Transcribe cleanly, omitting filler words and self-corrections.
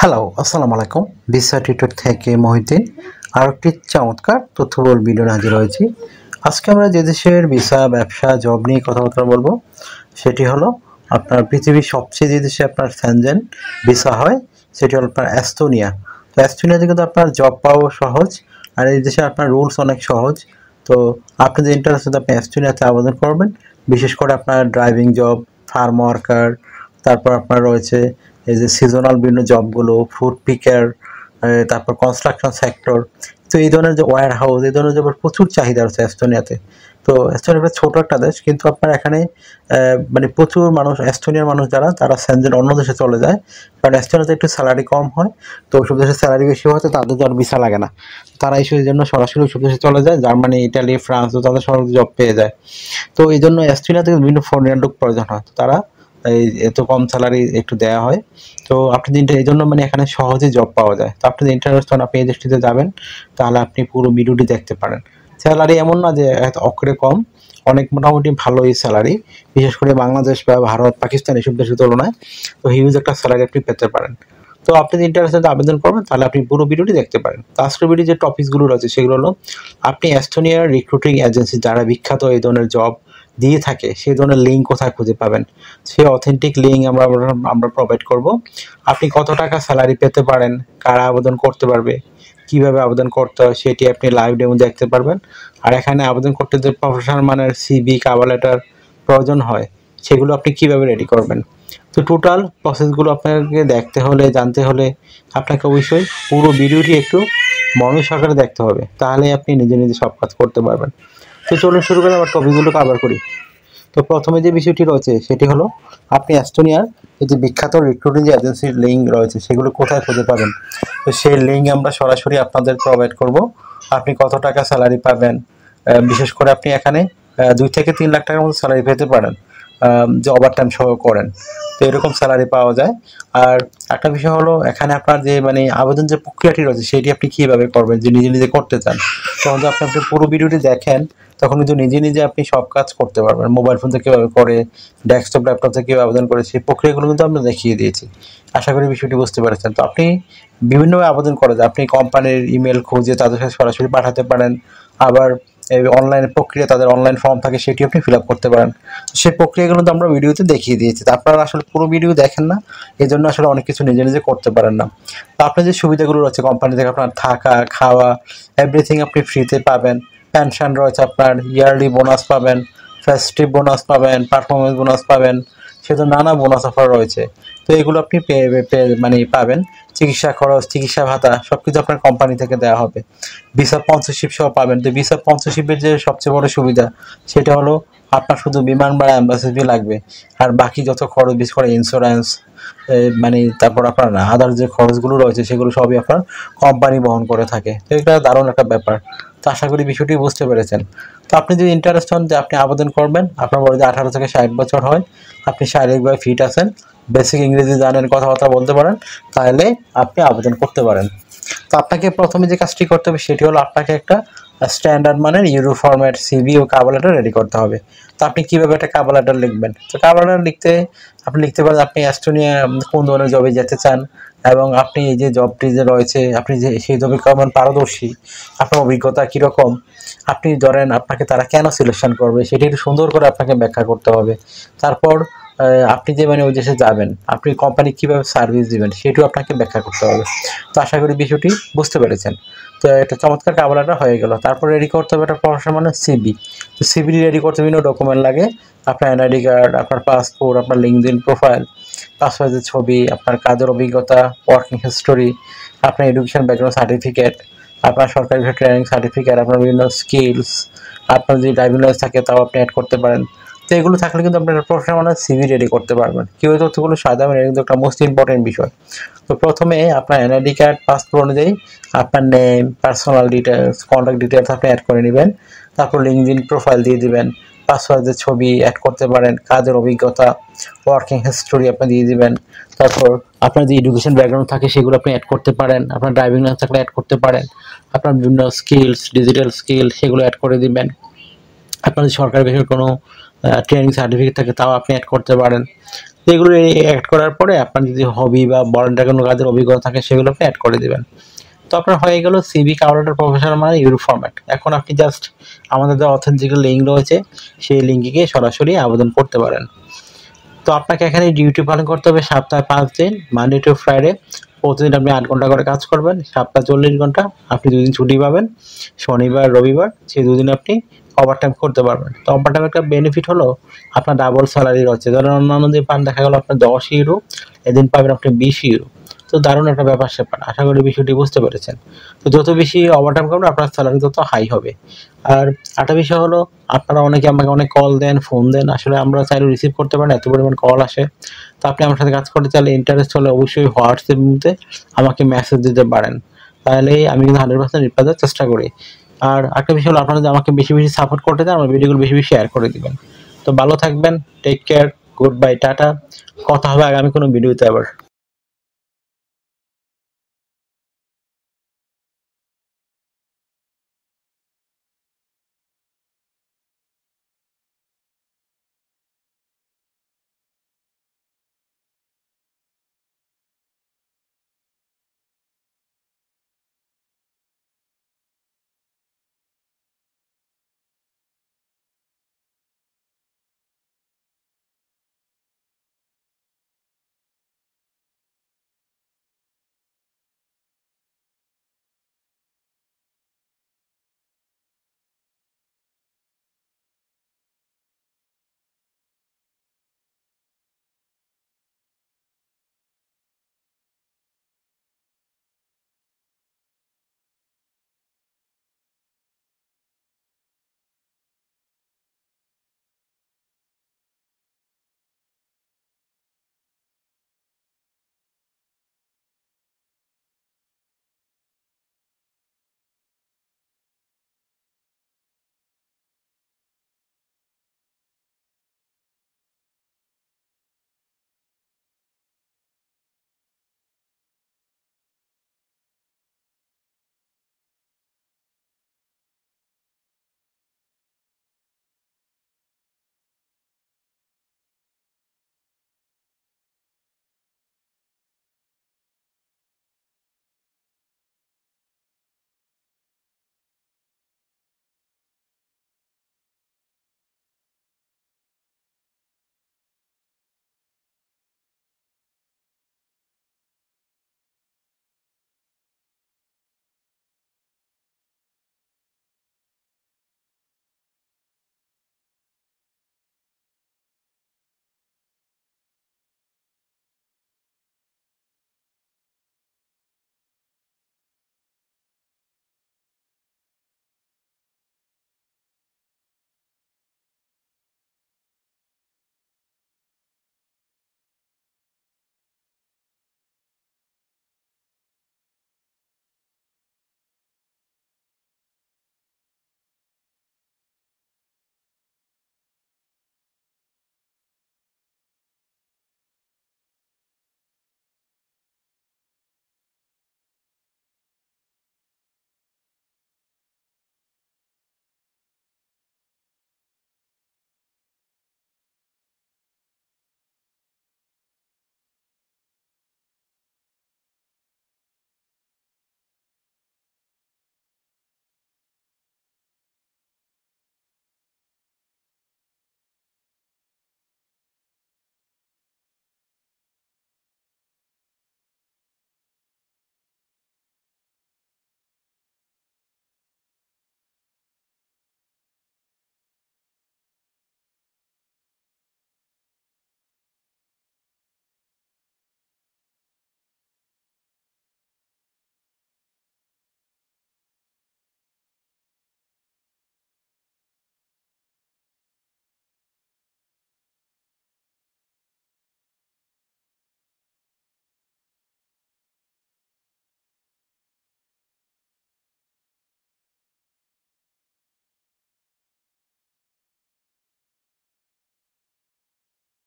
Hello, আসসালামু আলাইকুম। Visa tutor থেকে মহিউদ্দিন আরও একটি চমৎকার তথ্যবহুল ভিডিও হাজির হয়েছি। আজকে আমরা যে দেশের ভিসা, ব্যবসা, জব নিয়ে কথাবার্তা বলবো সেটি হলো আপনার পৃথিবীর সবচেয়ে যে দেশে আপনার সেনজেন ভিসা হয় সেটি হলো আপনার এস্তোনিয়া। তো এস্তোনিয়াতে কিন্তু আপনার জব পাওয়া সহজ, আর এই দেশে আপনার রুলস অনেক সহজ। তো আপনি যে ইন্টারেস্টেড আপনি এস্তোনিয়াতে আবেদন করবেন, বিশেষ করে আপনার ড্রাইভিং জব, ফার্ম ওয়ার্কার, তারপর আপনার রয়েছে এই যে সিজনাল বিভিন্ন জবগুলো, ফুড পিকার, তারপর কনস্ট্রাকশন সেক্টর। তো এই ধরনের যে ওয়্যার হাউস, এই ধরনের জবের প্রচুর চাহিদা আছে এস্তোনিয়াতে। তো এস্তোনিয়া একটা ছোটো একটা দেশ, কিন্তু আপনার এখানে মানে প্রচুর মানুষ, এস্তোনিয়ার মানুষ যারা, তারা সেনজেন অন্য দেশে চলে যায়, কারণ এস্তোনিয়াতে একটু স্যালারি কম হয়। তো ওইসব দেশে স্যালারি বেশি হয়, তো তাদের যার ভিসা লাগে না, তারা এই জন্য সরাসরি ওইসব দেশে চলে যায়। জার্মানি, ইটালি, ফ্রান্স, তো তাদের সরাসরি জব পেয়ে যায়। তো এই জন্য এস্তোনিয়াতে বিভিন্ন ফরেন লোক প্রয়োজন হয়, তো তারা এই এত কম স্যালারি একটু দেওয়া হয়। তো আপনি এই জন্য মানে এখানে সহজে জব পাওয়া যায়। তো আপনি ইন্টারেস্ট হন, আপনি এই দেশটিতে যাবেন, তাহলে আপনি পুরো ভিডিওটি দেখতে পারেন। স্যালারি এমন না যে অক্ষরে কম, অনেক মোটামুটি ভালোই স্যালারি, বিশেষ করে বাংলাদেশ বা ভারত, পাকিস্তান এসব দেশের তুলনায়। তো হিউজ একটা স্যালারি আপনি পেতে পারেন। তো আপনি যদি ইন্টারেস্টেড আবেদন করবেন, তাহলে আপনি পুরো ভিডিওটি দেখতে পারেন। তো আজকের ভিডিও যে টপিকসগুলো রয়েছে সেগুলো হলো আপনি এস্তোনিয়ার রিক্রুটিং এজেন্সি যারা বিখ্যাত এই ধরনের জব দিয়ে থাকে সেই ধরনের লিঙ্ক কোথায় খুঁজে পাবেন, সেই অথেন্টিক লিঙ্ক আমরা প্রোভাইড করব। আপনি কত টাকা স্যালারি পেতে পারেন, কারা আবেদন করতে পারবে, কিভাবে আবেদন করতে হয় সেটি আপনি লাইভ ডেমো দেখতে পারবেন। আর এখানে আবেদন করতে যে প্রফেশনাল মানের সিভি, কভার লেটার প্রয়োজন হয়, সেগুলো আপনি কিভাবে রেডি করবেন। তো টোটাল প্রসেসগুলো আপনাকে দেখতে হলে, জানতে হলে আপনাকে অবশ্যই পুরো ভিডিওটি একটু মনোযোগ সহকারে দেখতে হবে, তাহলে আপনি নিজে নিজে সব কাজ করতে পারবেন। তো চলুন শুরু করে আবার টপিকগুলো কভার করি। তো প্রথমে যে বিষয়টি রয়েছে সেটি হলো আপনি এস্তোনিয়ার এই যে বিখ্যাত রিক্রুটিং যে এজেন্সির লিঙ্ক রয়েছে সেগুলো কোথায় খুঁজে পাবেন। তো সেই লিঙ্ক আমরা সরাসরি আপনাদের প্রোভাইড করব। আপনি কত টাকা স্যালারি পাবেন, বিশেষ করে আপনি এখানে 2 থেকে 3 লাখ টাকার মতো স্যালারি পেতে পারেন যে ওভারটাইম সহ করেন। তো এরকম স্যালারি পাওয়া যায়। আর একটা বিষয় হলো এখানে আপনার যে মানে আবেদন যে প্রক্রিয়াটি রয়েছে সেটি আপনি কীভাবে করবেন, যে নিজে নিজে করতে চান, তখন যদি আপনি পুরো ভিডিওটি দেখেন তখন কিন্তু নিজে নিজে আপনি সব কাজ করতে পারবেন। মোবাইল ফোন থেকে কীভাবে করে, ডেস্কটপ, ল্যাপটপ থেকে কীভাবে আবেদন করে, সেই প্রক্রিয়াগুলো কিন্তু আমরা দেখিয়ে দিয়েছি। আশা করি বিষয়টি বুঝতে পেরেছেন। তো আপনি বিভিন্নভাবে আবেদন করা যায়। আপনি কোম্পানির ইমেল খুঁজে তাদের সাথে সরাসরি পাঠাতে পারেন, আবার এই অনলাইন প্রক্রিয়া, তাদের অনলাইন ফর্ম থাকে সেটি আপনি ফিল আপ করতে পারেন। সেই প্রক্রিয়াগুলো তো আমরা ভিডিওতে দেখিয়ে দিয়েছি। তো আপনারা আসলে পুরো ভিডিও দেখেন না, এই জন্য আসলে অনেক কিছু নিজে নিজে করতে পারেন না। তো আপনার যে সুবিধাগুলো রয়েছে কোম্পানি থেকে, আপনার থাকা, খাওয়া, এভরিথিং আপনি ফ্রিতে পাবেন। পেনশন রয়েছে, আপনার ইয়ারলি বোনাস পাবেন, ফেস্টিভ বোনাস পাবেন, পারফরমেন্স বোনাস পাবেন, সেজন্য নানা বোনাস অফার রয়েছে। তো এগুলো আপনি মানে পাবেন। চিকিৎসা খরচ, চিকিৎসা ভাতা সব কিছু আপনার কোম্পানি থেকে দেওয়া হবে। ভিসা স্পন্সরশিপ সহ পাবেন। তো ভিসা স্পন্সরশিপের যে সবচেয়ে বড় সুবিধা সেটা হলো আপনার শুধু বিমান ভাড়া, অ্যাম্বাসি ফি লাগবে, আর বাকি যত খরচ, বিশেষ করে ইন্স্যুরেন্স, মানে তারপর আপনার আদার যে খরচগুলো রয়েছে সেগুলো সবই আপনার কোম্পানি বহন করে থাকে। তো এটা দারুণ একটা ব্যাপার। তো আশা করি বিষয়টি বুঝতে পেরেছেন। তো আপনি যদি ইন্টারেস্ট হন যে আপনি আবেদন করবেন, আপনার বয়স 18 থেকে 60 বছর হয়, আপনি শারীরিকভাবে ফিট আছেন, বেসিক ইংরেজি জানেন, কথাবার্তা বলতে পারেন, তাহলে আপনি আবেদন করতে পারেন। তো আপনাকে প্রথমে যে কাজটি করতে হবে সেটি হলো আপনাকে একটা স্ট্যান্ডার্ড মানের ইউরো ফরম্যাট সিভি ও কভার লেটার রেডি করতে হবে। তো আপনি কীভাবে একটা কভার লেটার লিখবেন? তো কভার লেটার আপনি লিখতে পারেন আপনি এস্তোনিয়া কোন ধরনের জবে যেতে চান, এবং আপনি এই যে জবটি যে রয়েছে আপনি যে সেই জবে কেমন পারদর্শী, আপনার অভিজ্ঞতা কীরকম, আপনি ধরেন আপনাকে তারা কেন সিলেকশন করবে সেটি একটু সুন্দর করে আপনাকে ব্যাখ্যা করতে হবে। তারপর আপনি যে মানে ওই দেশে যাবেন, আপনি কোম্পানি কীভাবে সার্ভিস দিবেন সেটিও আপনাকে ব্যাখ্যা করতে হবে। তো আশা করি বিষয়টি বুঝতে পেরেছেন। তো একটা চমৎকার কভার লেটার হয়ে গেল। তারপর রেডি করতে হবে একটা প্রফেশনাল মানে সিভি। তো সিভি রেডি করতে বিভিন্ন ডকুমেন্ট লাগে। আপনার এনআইডি কার্ড, আপনার পাসপোর্ট, আপনার লিঙ্কডইন প্রোফাইল, পাসপোর্টের ছবি, আপনার কাজের অভিজ্ঞতা, ওয়ার্কিং হিস্টোরি, আপনার এডুকেশন ব্যাকগ্রাউন্ড সার্টিফিকেট, আপনার সরকারি ট্রেনিং সার্টিফিকেট, আপনার বিভিন্ন স্কিলস, আপনার যদি ড্রাইভিং লাইসেন্স থাকে তাও আপনি অ্যাড করতে পারেন। তো এগুলো থাকলে কিন্তু আপনার প্রফেশনাল মানে সিভি রেডি করতে পারবেন। কীভাবে তথ্যগুলো সাজাবেন এটা কিন্তু একটা মোস্ট ইম্পর্টেন্ট বিষয়। তো প্রথমে আপনার এনআইডি কার্ড, পাসপোর্ট অনুযায়ী আপনার name, personal details, contact details আপনি অ্যাড করে নেবেন। তারপর লিঙ্কডইন প্রোফাইল দিয়ে দিবেন, পাসওয়ার্ডের ছবি অ্যাড করতে পারেন, কাজের অভিজ্ঞতা, ওয়ার্কিং হিস্টোরি আপনি দিয়ে দিবেন। তারপর আপনার যে এডুকেশন ব্যাকগ্রাউন্ড থাকে সেগুলো আপনি অ্যাড করতে পারেন, আপনার ড্রাইভিং লাইসেন্স থাকলে অ্যাড করতে পারেন, আপনার বিভিন্ন স্কিলস, ডিজিটাল স্কিল সেগুলো অ্যাড করে দিবেন। আপনার যদি সরকারি বেসরকারি কোনো ট্রেনিং সার্টিফিকেট থাকে তাও আপনি অ্যাড করতে পারেন। যেগুলো অ্যাড করার পরে আপনার যদি হবি বা ভলান্টিয়ার কোনো কাজের অভিজ্ঞতা থাকে সেগুলো আপনি অ্যাড করে দেবেন। তো আপনার হয়ে গেল সিভি কভার লেটার প্রফেশনাল মানে ইউরো ফরম্যাট। এখন আপনি জাস্ট আমাদের যে অথেন্টিক লিঙ্ক রয়েছে সেই লিঙ্কে গিয়ে সরাসরি আবেদন করতে পারেন। তো আপনাকে এখানে ডিউটি পালন করতে হবে সপ্তাহে 5 দিন, মানডে টু ফ্রাইডে। প্রতিদিন আপনি 8 ঘন্টা করে কাজ করবেন, সপ্তাহে 40 ঘন্টা। আপনি 2 দিন ছুটি পাবেন, শনিবার রবিবার। সেই 2 দিন আপনি ওভারটাইম করতে পারবেন। তো ওভারটাইম একটা বেনিফিট হলো আপনার ডাবল স্যালারি রয়েছে। ধরেন অন্যান্য দিন পান দেখা গেল আপনার 10 ইউরো, এদিন পাবেন আপনি 20 ইউরো। তো দারুণ একটা ব্যাপার স্যাপার। আশা করি বিষয়টি বুঝতে পেরেছেন। তো যত বেশি ওভারটাইম করবেন আপনার স্যালারি তত হাই হবে। আর আরেকটা বিষয় হলো আপনারা অনেকে আমাকে অনেক কল দেন, ফোন দেন। আসলে আমরা চাইলে রিসিভ করতে পারি না, এত পরিমাণ কল আসে। তো আপনি আমার সাথে কাজ করতে চাইলে ইন্টারেস্ট হলে অবশ্যই হোয়াটসঅ্যাপ মধ্যে আমাকে মেসেজ দিতে পারেন। তাহলেই আমি কিন্তু 100% রিপ্লাই দেওয়ার চেষ্টা করি। আর একটা বিষয় হলো আপনারা যদি আমাকে বেশি বেশি সাপোর্ট করতে চান আমার ভিডিওগুলো বেশি বেশি শেয়ার করে দিবেন। তো ভালো থাকবেন, take care, good bye, tata. কথা হবে আগামী কোনো ভিডিওতে আবার।